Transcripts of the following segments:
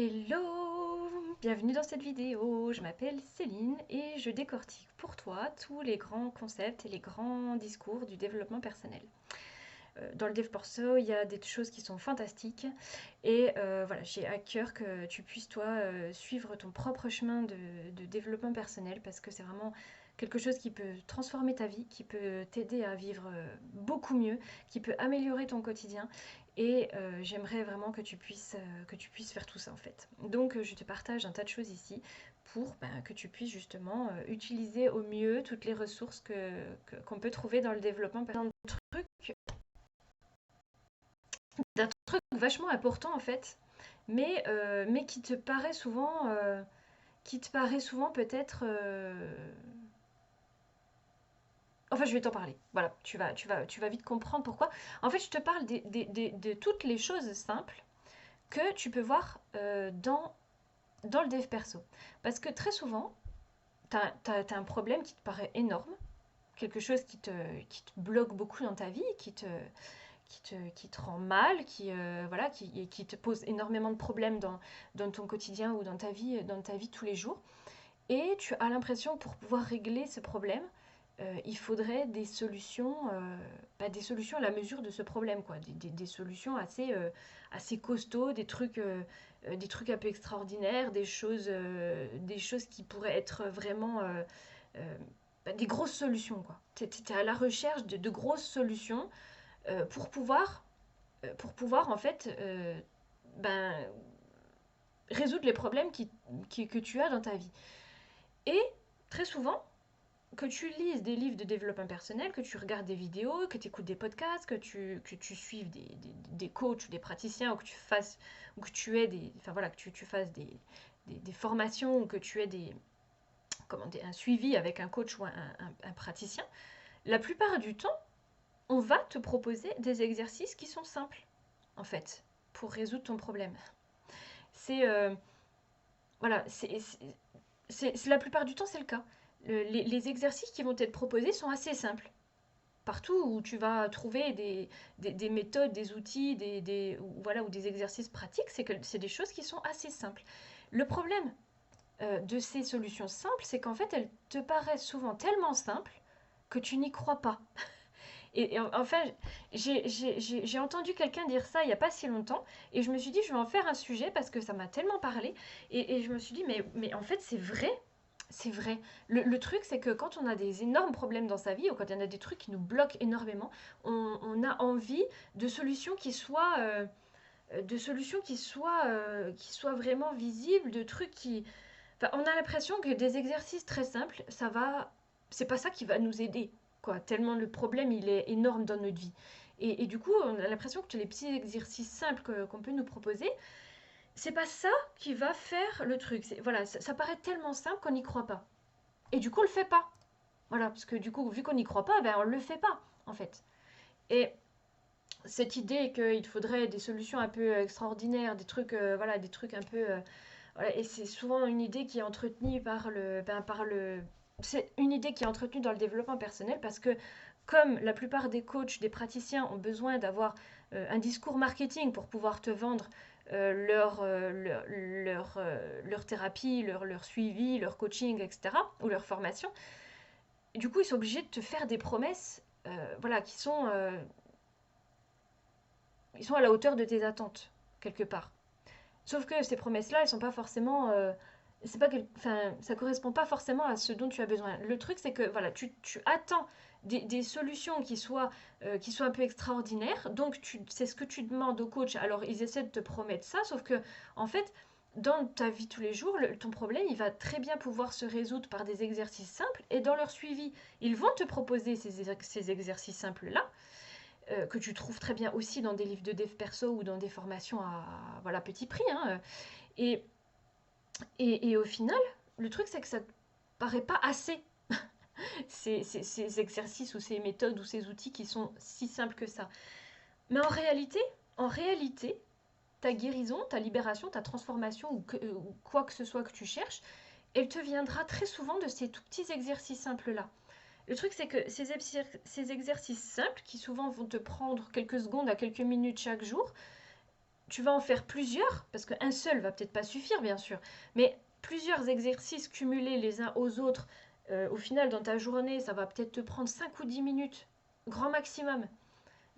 Hello! Bienvenue dans cette vidéo, je m'appelle Céline et je décortique pour toi tous les grands concepts et les grands discours du développement personnel. Dans le dev perso, il y a des choses qui sont fantastiques et voilà, j'ai à cœur que tu puisses toi suivre ton propre chemin de développement personnel parce que c'est vraiment quelque chose qui peut transformer ta vie, qui peut t'aider à vivre beaucoup mieux, qui peut améliorer ton quotidien et j'aimerais vraiment que tu puisses faire tout ça en fait. Donc je te partage un tas de choses ici pour que tu puisses justement utiliser au mieux toutes les ressources qu'on peut trouver dans le développement personnel. D'un truc vachement important en fait, mais qui te paraît souvent peut-être... Enfin, je vais t'en parler. Voilà, tu vas vite comprendre pourquoi. En fait, je te parle de toutes les choses simples que tu peux voir dans le dev perso. Parce que très souvent, t'as un problème qui te paraît énorme, quelque chose qui te bloque beaucoup dans ta vie, qui te rend mal, voilà, qui te pose énormément de problèmes dans ton quotidien ou dans ta vie tous les jours. Et tu as l'impression pour pouvoir régler ce problème, il faudrait des solutions à la mesure de ce problème, quoi. Des solutions assez costauds, des trucs un peu extraordinaires, des choses qui pourraient être vraiment euh, des grosses solutions, quoi. Tu es à la recherche de grosses solutions euh, pour pouvoir, pour pouvoir en fait ben, résoudre les problèmes que tu as dans ta vie. Et très souvent, que tu lises des livres de développement personnel, que tu regardes des vidéos, que tu écoutes des podcasts, que tu suives des coachs ou des praticiens, ou que tu fasses, ou que tu aies enfin voilà, que tu fasses des formations, ou que tu aies un suivi avec un coach ou un praticien, la plupart du temps, on va te proposer des exercices qui sont simples, en fait, pour résoudre ton problème. C'est voilà, la plupart du temps, c'est le cas. Les exercices qui vont être proposés sont assez simples. Partout où tu vas trouver des méthodes, des outils, ou des exercices pratiques, c'est que c'est des choses qui sont assez simples. Le problème de ces solutions simples, c'est qu'en fait, elles te paraissent souvent tellement simples que tu n'y crois pas. Enfin, j'ai entendu quelqu'un dire ça il n'y a pas si longtemps, et je me suis dit, je vais en faire un sujet parce que ça m'a tellement parlé, et je me suis dit, mais en fait, c'est vrai. C'est vrai. Le truc, c'est que quand on a des énormes problèmes dans sa vie, ou quand il y en a des trucs qui nous bloquent énormément, on a envie de solutions qui soient vraiment visibles, de trucs qui... Enfin, on a l'impression que des exercices très simples, c'est pas ça qui va nous aider, quoi. Tellement le problème, il est énorme dans notre vie. Et du coup, on a l'impression que les petits exercices simples qu'on peut nous proposer, c'est pas ça qui va faire le truc. Voilà, ça paraît tellement simple qu'on n'y croit pas. Et du coup, on le fait pas. Voilà, parce que du coup, vu qu'on n'y croit pas, ben on le fait pas, en fait. Et cette idée qu'il faudrait des solutions un peu extraordinaires, voilà, des trucs un peu voilà, et c'est souvent une idée qui est entretenue c'est une idée qui est entretenue dans le développement personnel parce que comme la plupart des coachs, des praticiens ont besoin d'avoir un discours marketing pour pouvoir te vendre leur thérapie, leur suivi, leur coaching, etc., ou leur formation, et du coup, ils sont obligés de te faire des promesses voilà, ils sont à la hauteur de tes attentes, quelque part. Sauf que ces promesses-là, elles sont pas forcément. C'est pas enfin, ça correspond pas forcément à ce dont tu as besoin. Le truc, c'est que voilà, tu attends des solutions qui soient un peu extraordinaires. Donc, c'est ce que tu demandes au coach. Alors, ils essaient de te promettre ça, sauf que, en fait, dans ta vie tous les jours, ton problème, il va très bien pouvoir se résoudre par des exercices simples. Et dans leur suivi, ils vont te proposer ces exercices simples-là que tu trouves très bien aussi dans des livres de dev perso ou dans des formations à voilà, petit prix. Hein. Et, et au final, le truc, c'est que ça ne paraît pas assez, ces exercices ou ces méthodes ou ces outils qui sont si simples que ça. Mais en réalité, ta guérison, ta libération, ta transformation ou quoi que ce soit que tu cherches, elle te viendra très souvent de ces tout petits exercices simples-là. Le truc, c'est que ces exercices simples, qui souvent vont te prendre quelques secondes à quelques minutes chaque jour, tu vas en faire plusieurs, parce qu'un seul va peut-être pas suffire, bien sûr, mais plusieurs exercices cumulés les uns aux autres, au final, dans ta journée, ça va peut-être te prendre 5 ou 10 minutes, grand maximum,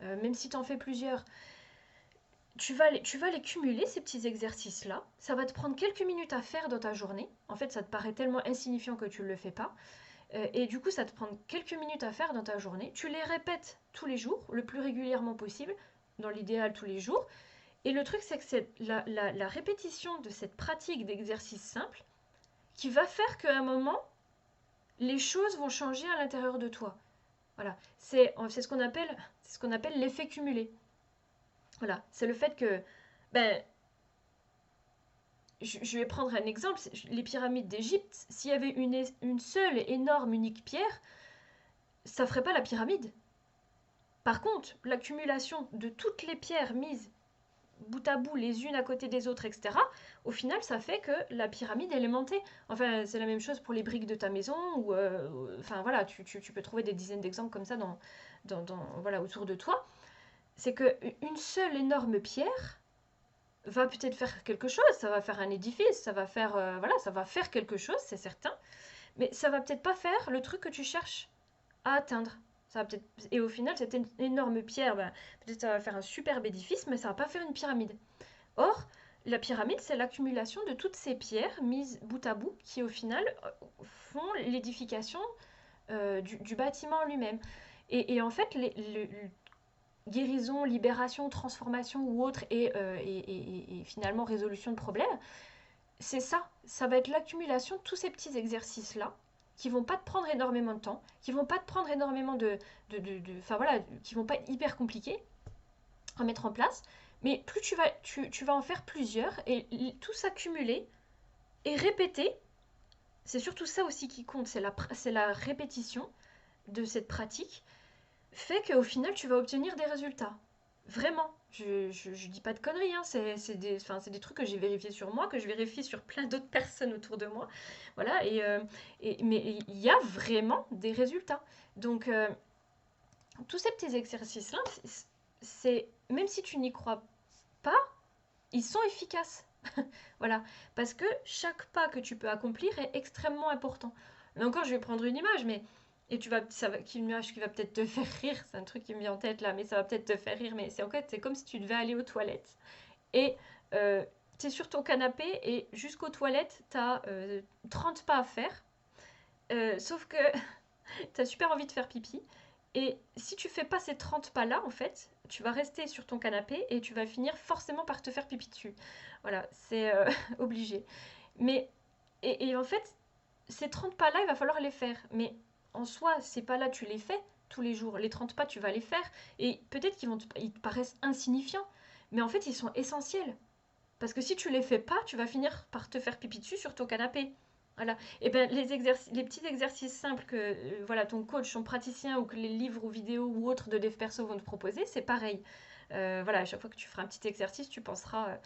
même si tu en fais plusieurs. Tu vas les cumuler, ces petits exercices-là. Ça va te prendre quelques minutes à faire dans ta journée. En fait, ça te paraît tellement insignifiant que tu ne le fais pas. Et du coup, ça te prend quelques minutes à faire dans ta journée. Tu les répètes tous les jours, le plus régulièrement possible, dans l'idéal tous les jours. Et le truc, c'est que c'est la répétition de cette pratique d'exercice simple qui va faire qu'à un moment, les choses vont changer à l'intérieur de toi. Voilà, c'est ce qu'on appelle l'effet cumulé. Voilà, c'est le fait que, ben, je vais prendre un exemple, les pyramides d'Égypte, s'il y avait une seule énorme, unique pierre, ça ferait pas la pyramide. Par contre, l'accumulation de toutes les pierres mises bout à bout, les unes à côté des autres, etc., au final, ça fait que la pyramide, elle est montée. Enfin, c'est la même chose pour les briques de ta maison, ou, enfin voilà, tu peux trouver des dizaines d'exemples comme ça voilà, autour de toi. C'est qu'une seule énorme pierre va peut-être faire quelque chose, ça va faire un édifice, ça va faire, voilà, ça va faire quelque chose, c'est certain, mais ça va peut-être pas faire le truc que tu cherches à atteindre. Ça va peut-être... Et au final, cette énorme pierre, ben, peut-être ça va faire un superbe édifice, mais ça va pas faire une pyramide. Or, la pyramide, c'est l'accumulation de toutes ces pierres mises bout à bout qui, au final, font l'édification du bâtiment lui-même. Et en fait, guérison, libération, transformation ou autre, et finalement résolution de problèmes, c'est ça. Ça va être l'accumulation de tous ces petits exercices-là qui vont pas te prendre énormément de temps, qui vont pas te prendre énormément enfin voilà, qui vont pas être hyper compliqués à mettre en place, mais plus tu vas en faire plusieurs et tout s'accumuler et répéter. C'est surtout ça aussi qui compte, c'est la répétition de cette pratique, fait qu'au final tu vas obtenir des résultats. Vraiment, je dis pas de conneries, hein, c'est des trucs que j'ai vérifiés sur moi, que je vérifie sur plein d'autres personnes autour de moi. Voilà, mais il y a vraiment des résultats. Donc, tous ces petits exercices-là, même si tu n'y crois pas, ils sont efficaces. Voilà, parce que chaque pas que tu peux accomplir est extrêmement important. Mais encore, je vais prendre une image, mais et une image qui va peut-être te faire rire, c'est un truc qui me vient en tête là, mais ça va peut-être te faire rire, mais c'est comme si tu devais aller aux toilettes et tu es sur ton canapé et jusqu'aux toilettes, tu as 30 pas à faire, sauf que tu as super envie de faire pipi. Et si tu fais pas ces 30 pas-là, en fait, tu vas rester sur ton canapé et tu vas finir forcément par te faire pipi dessus. Voilà, c'est obligé. Mais, et en fait, ces 30 pas-là, il va falloir les faire. Mais en soi, ces pas-là, tu les fais tous les jours. Les 30 pas, tu vas les faire. Et peut-être ils te paraissent insignifiants. Mais en fait, ils sont essentiels. Parce que si tu les fais pas, tu vas finir par te faire pipi dessus sur ton canapé. Voilà. Et ben les petits exercices simples que voilà ton coach, ton praticien ou que les livres ou vidéos ou autres de dev perso vont te proposer, c'est pareil. Voilà, à chaque fois que tu feras un petit exercice, tu penseras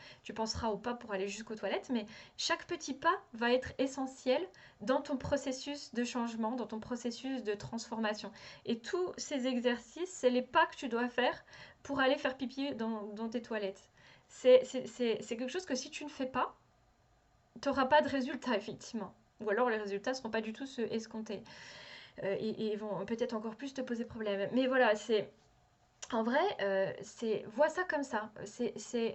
au pas pour aller jusqu'aux toilettes, mais chaque petit pas va être essentiel dans ton processus de changement, dans ton processus de transformation. Et tous ces exercices, c'est les pas que tu dois faire pour aller faire pipi dans tes toilettes. C'est quelque chose que si tu ne fais pas, tu n'auras pas de résultat, effectivement. Ou alors les résultats ne seront pas du tout ceux escomptés. Et vont peut-être encore plus te poser problème. Mais voilà, en vrai, vois ça comme ça.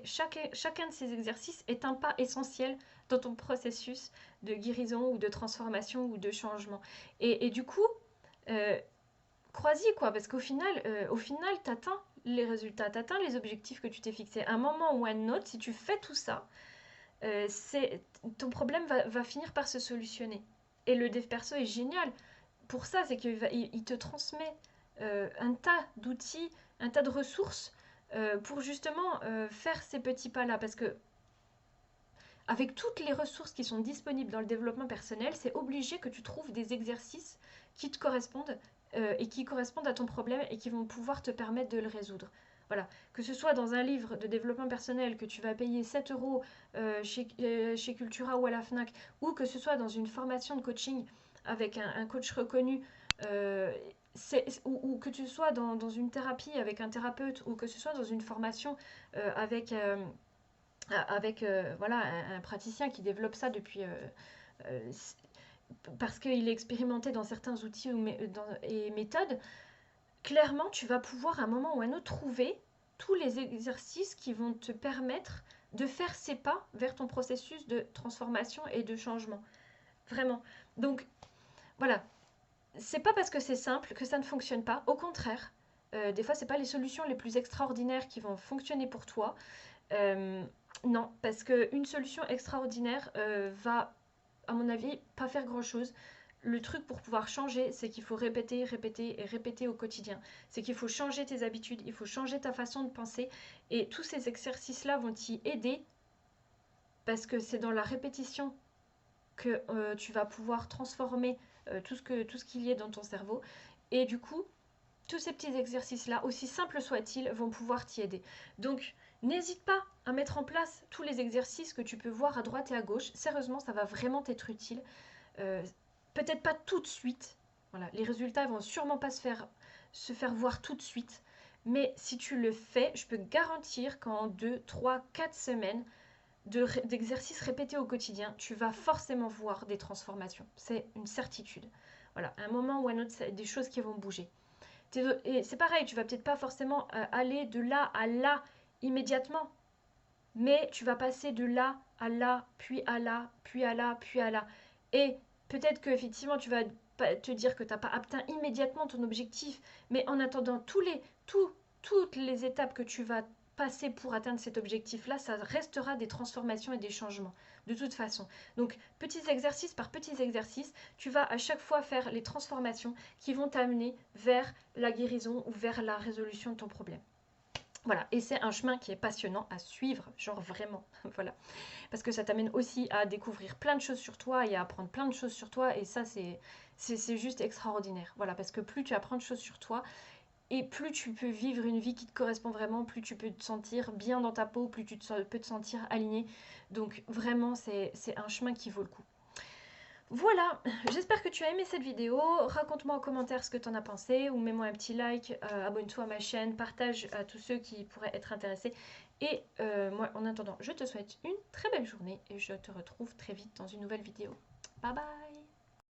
Chacun de ces exercices est un pas essentiel dans ton processus de guérison ou de transformation ou de changement. Et du coup, euh, crois-y, quoi, parce qu'au final, tu atteins les résultats, tu atteins les objectifs que tu t'es fixés. À un moment ou à un autre, si tu fais tout ça, ton problème va finir par se solutionner. Et le dev perso est génial pour ça, c'est qu'il te transmet un tas d'outils, un tas de ressources pour justement faire ces petits pas-là. Parce que avec toutes les ressources qui sont disponibles dans le développement personnel, c'est obligé que tu trouves des exercices qui te correspondent et qui correspondent à ton problème et qui vont pouvoir te permettre de le résoudre. Voilà, que ce soit dans un livre de développement personnel que tu vas payer 7 euros chez Cultura ou à la FNAC, ou que ce soit dans une formation de coaching avec un coach reconnu, ou que tu sois dans une thérapie avec un thérapeute, ou que ce soit dans une formation avec avec voilà, un praticien qui développe ça depuis... parce qu'il est expérimenté dans certains outils et méthodes, clairement, tu vas pouvoir à un moment ou à un autre trouver tous les exercices qui vont te permettre de faire ces pas vers ton processus de transformation et de changement. Vraiment. Donc, voilà. C'est pas parce que c'est simple que ça ne fonctionne pas. Au contraire, des fois, c'est pas les solutions les plus extraordinaires qui vont fonctionner pour toi. Euh, non, parce qu'une solution extraordinaire va, à mon avis, pas faire grand-chose. Le truc pour pouvoir changer, c'est qu'il faut répéter, répéter et répéter au quotidien. C'est qu'il faut changer tes habitudes, il faut changer ta façon de penser. Et tous ces exercices-là vont t'y aider parce que c'est dans la répétition que tu vas pouvoir transformer tout ce qu'il y a dans ton cerveau. Et du coup, tous ces petits exercices-là, aussi simples soient-ils, vont pouvoir t'y aider. Donc, n'hésite pas à mettre en place tous les exercices que tu peux voir à droite et à gauche. Sérieusement, ça va vraiment t'être utile. Euh, Peut-être pas tout de suite. Voilà, les résultats vont sûrement pas se faire voir tout de suite. Mais si tu le fais, je peux garantir qu'en 2, 3, 4 semaines d'exercices répétés au quotidien, tu vas forcément voir des transformations. C'est une certitude. Voilà, à un moment ou à un autre, c'est des choses qui vont bouger. Et c'est pareil, tu vas peut-être pas forcément aller de là à là immédiatement, mais tu vas passer de là à là, puis à là, puis à là, puis à là. Et peut-être que effectivement tu vas te dire que tu n'as pas atteint immédiatement ton objectif, mais en attendant toutes les étapes que tu vas passer pour atteindre cet objectif-là, ça restera des transformations et des changements, de toute façon. Donc, petits exercices par petits exercices, tu vas à chaque fois faire les transformations qui vont t'amener vers la guérison ou vers la résolution de ton problème. Voilà, et c'est un chemin qui est passionnant à suivre, genre vraiment, voilà. Parce que ça t'amène aussi à découvrir plein de choses sur toi et à apprendre plein de choses sur toi, et ça, c'est juste extraordinaire. Voilà, parce que plus tu apprends de choses sur toi, et plus tu peux vivre une vie qui te correspond vraiment, plus tu peux te sentir bien dans ta peau, plus peux te sentir aligné. Donc vraiment, c'est un chemin qui vaut le coup. Voilà, j'espère que tu as aimé cette vidéo. Raconte-moi en commentaire ce que tu en as pensé ou mets-moi un petit like, abonne-toi à ma chaîne, partage à tous ceux qui pourraient être intéressés. Et moi, en attendant, je te souhaite une très belle journée et je te retrouve très vite dans une nouvelle vidéo. Bye bye!